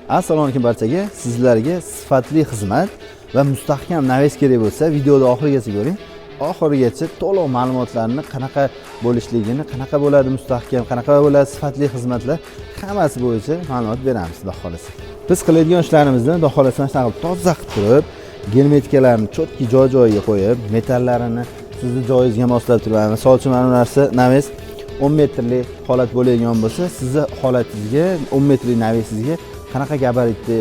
Assalomu alaykum barchaga. Sizlarga sifatli xizmat va mustahkam naves kerak bo'lsa, videoni oxirigacha ko'ring. Oxirigacha to'liq ma'lumotlarni qanaqa bo'lishligini, qanaqa bo'ladi mustahkam, qanaqa bo'ladi sifatli xizmatlar hammasi bo'yicha ma'lumot beramiz, xudo xolasa. Biz qiladigan ishlarimizni xudo xolasa mana shunday toza qilib turib, germetikalarni chotki joy-joyiga qo'yib, metallarini sizni joyingizga moslab turib, misol uchun mana bu narsa naves 10 metrlik holat bo'ladigan bo'lsa, sizni holatingizga 10 metrlik navesingizga qanaqa gabaritli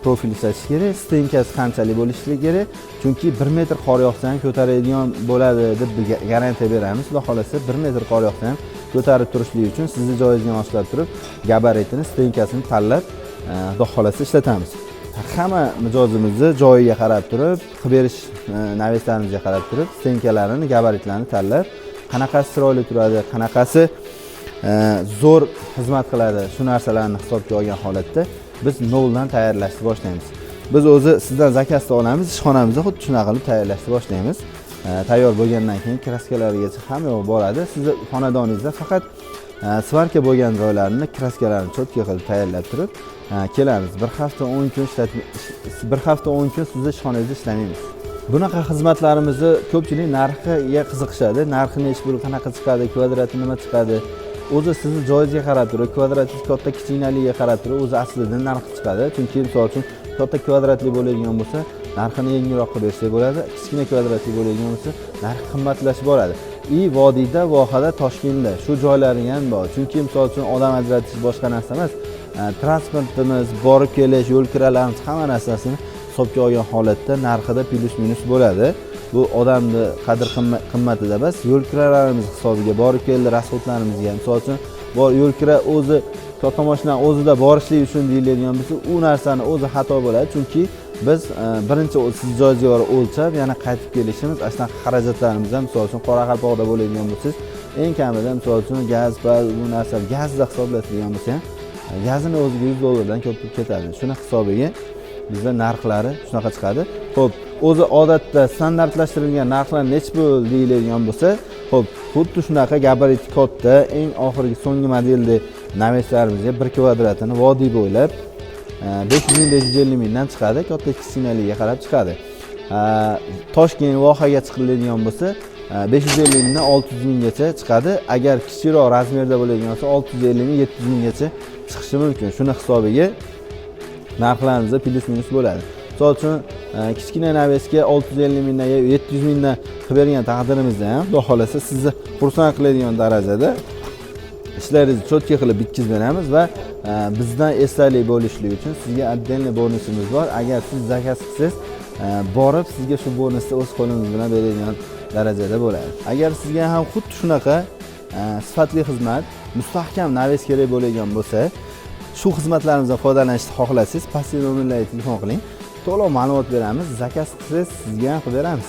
profil ishlatish kerak, stenkasi qanchalik bo'lishi kerak. Chunki 1 metr qor yog'sa ham ko'taradigan bo'ladi deb garantiya beramiz. Xudo xolasa 1 metr qor yog'sa ham ko'tarib turishligi uchun sizni joyingizga moslab turib, gabaritini, stenkasini tanlab, xudo xolasa ishlatamiz. Hamma mijozimizni joyiga qarab turib, qilib berish naveslarimizga qarab turib, stenkalarini, gabaritlarini tanlab, qanaqasi chiroyli turadi, qanaqasi zo'r xizmat qiladi, shu narsalarni hisobga olgan holatda biz noldan tayyorlashni boshlaymiz. Biz o'zi sizdan zakasni olamiz, ishxonamizda xuddi shunaqa qilib tayyorlashni boshlaymiz. Tayyor bo'lgandan keyin kraskalarigacha hamma yo'q boradi. Sizni xonadoningizda faqat svarka bo'lgan joylarini, kraskalarini cho'tka qilib tayyorlab turib, kelamiz. Bir hafta 10 kun sizni ishxonangizda ishlamaymiz. Bunaqa xizmatlarimizni ko'pchilik narxiga qiziqishadi. Narxi nechi pul, qanaqa chiqadi, kvadrati nima chiqadi? O'zi sizni joyingizga qarab turib, kvadratingiz katta kichikligiga qarab turib, o'zi aslida narxi chiqadi. Chunki misol uchun katta kvadratli bo'ladigan bo'lsa, narxini yengilroq qilib bersak bo'ladi. Kichkina kvadratli bo'ladigan bo'lsa, narxi qimmatlashib boradi. Vodiyda, vohada, Toshkentda shu joylari ham bor. Chunki misol uchun odam ajratish boshqa narsa emas. Transportimiz, borib kelish, yo'l kiralarimiz hamma narsasini hisobga olgan holatda narxida plus minus bo'ladi. Bu odamni qadr qimmatida emas, yo'l kiralarimiz hisobiga borib keldi, rasxodlarimizga, misol uchun yo'l kira o'zi katta mashina o'zida borishlik uchun deyiladigan bo'lsa, u narsani o'zi xato bo'ladi. Chunki biz birinchi siz joyingizga o'lchab, yana qaytib kelishimiz, shunaqa xarajatlarimiz ham, misol uchun Qoraqalpoqda bo'ladigan bo'lsangiz, eng kamida misol uchun gaz va bu narsa gazda hisoblatilgan bo'lsa ham, gazini o'ziga $100 dan ko'p ketadi. Shuni hisobiga bizda narxlari shunaqa chiqadi. Xo'p, o'zi odatda standartlashtirilgan narxlar necha pul deyiladigan bo'lsa, xo'p, xuddi shunaqa gabariti katta, eng oxirgi so'nggi modelli naveslarimizga 1 kvadratini vodiy bo'ylab 500-550 mingdan chiqadi, katta kichkinaligiga qarab chiqadi. Toshkent vohaga chiqiladigan bo'lsa, 550 mingdan 600 minggacha chiqadi. Agar kichikroq razmerda bo'ladigan bo'lsa, 650 ming, 700 minggacha chiqishi mumkin. Shuni hisobiga narxlarimizda plus minus bo'ladi. Misol uchun kichkina navesga 650 mingdan, 700 mingdan qilib bergan taqdirimizda ham, xudo xolasa sizni xursand qiladigan darajada ishlaringizni cho'tka qilib bitkazib beramiz va bizdan esdalik bo'lishligi uchun sizga отдельный bonusimiz bor. Agar siz zakaz qilsangiz, borib sizga shu bonusni o'z qo'lingiz bilan beradigan darajada bo'ladi. Agar sizga ham xuddi shunaqa sifatli xizmat, mustahkam naves kerak bo'ladigan bo'lsa, shu xizmatlarimizdan foydalanishni xohlasangiz, pastki nomerlarga telefon qiling. To'liq ma'lumot beramiz. Zakaz qilsangiz sizga ham qilib beramiz.